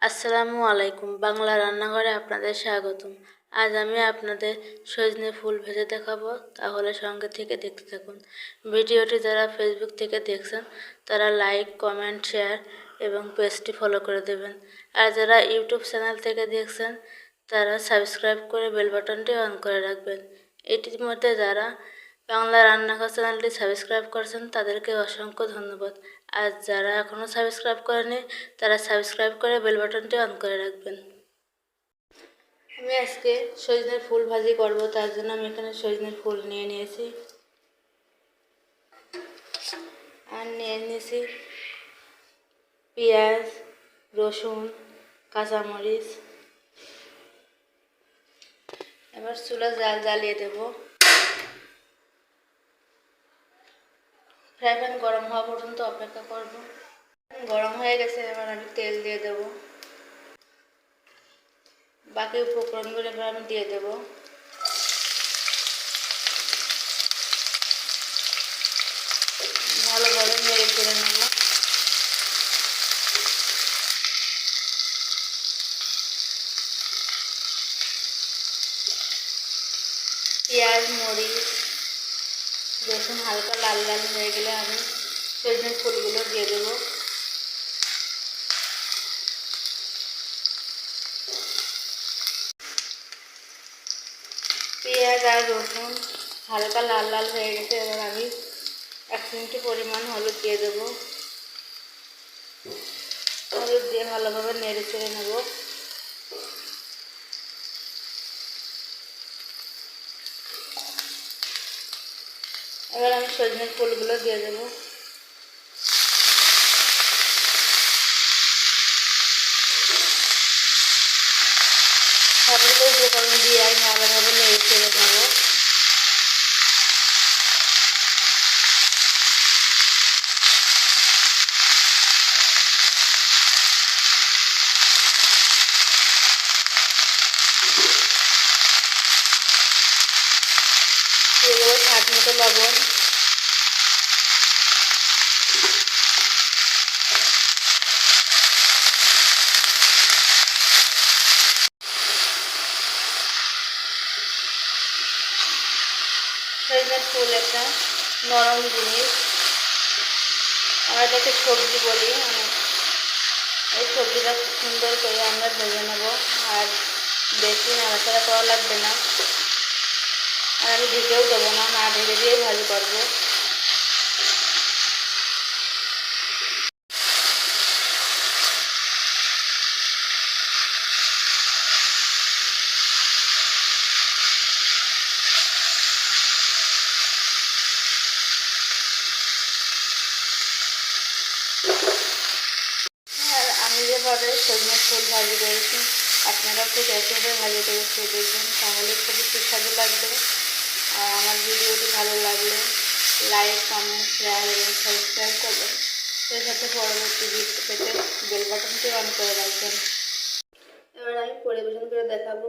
আসসালামু আলাইকুম। বাংলা রান্নাঘরে আপনাদের স্বাগতম। আজ আমি আপনাদের সজনে ফুল ভেজে দেখাবো, তাহলে সঙ্গে থেকে দেখতে থাকুন। ভিডিওটি যারা ফেসবুক থেকে দেখছেন তারা লাইক, কমেন্ট, শেয়ার এবং পেজটি ফলো করে দেবেন। আর যারা ইউটিউব চ্যানেল থেকে দেখছেন তারা সাবস্ক্রাইব করে বেল বাটনটি অন করে রাখবেন। এটির মধ্যে যারা বাংলা রান্নাঘর চ্যানেলটি সাবস্ক্রাইব করেছেন তাদেরকে অসংখ্য ধন্যবাদ। আর যারা এখনও সাবস্ক্রাইব করেনি তারা সাবস্ক্রাইব করে বেল বাটনটি অন করে রাখবেন। আমি আজকে সজনের ফুল ভাজি করব, তার জন্য আমি এখানে সজনের ফুল নিয়ে নিয়েছি আর নিয়ে নিয়েছি পেঁয়াজ, রসুন, কাঁচামরিচ। এবার চুলা জ্বালিয়ে দেব। ফ্রাই প্যান গরম হওয়া পর্যন্ত অপেক্ষা করব। গরম হয়ে গেছে, এবার আমি তেল দিয়ে দেব। বাকি উপকরণগুলো এবার আমি দিয়ে দেব। ভালোভাবে নেড়ে চেড়ে নেব। পেঁয়াজ, মরিচ, রসুন হালকা লাল লাল হয়ে গেলে আমি সজনের ফুলগুলো দিয়ে দেব। পেঁয়াজ আর রসুন হালকা লাল লাল হয়ে গেছে, এবার আমি 1 চিমটি পরিমাণ হলুদ দিয়ে দেব। হলুদ দিয়ে ভালোভাবে নেড়ে চেড়ে নেব। এবার আমি সজনের ফুলগুলো দিয়ে দেব। সবগুলো উপকরণ দিয়ে আমি ভালোভাবে নেড়ে চেড়ে নেব। দিয়ে দেবো স্বাদ মতো লবণ। সজনের ফুল একটা নরম জিনিস, আমরা এটাকে সবজি বলি। এই সবজিটা খুব সুন্দর করে আমরা ভেজে নেব, আর বেশি নাড়াচাড়া করা লাগবে না। আর আমি ঢেকেও দেবো না, না ঢেকে দিয়েই ভাজি করবো। আর আমি যেভাবে সজনের ফুল ভাজি করেছি আপনারা খুব একইভাবে ভাজি করে খেয়ে দেখবেন, তাহলে খুবই সুস্বাদু লাগবে। আর আমার ভিডিওটি ভালো লাগলে লাইক, কমেন্ট, শেয়ার এবং সাবস্ক্রাইব করবেন। সেই সাথে পরবর্তী ভিডিও পেতে বেল বাটনটি অন করে রাখবেন। এবার আমি পরিবেশন করে দেখাবো।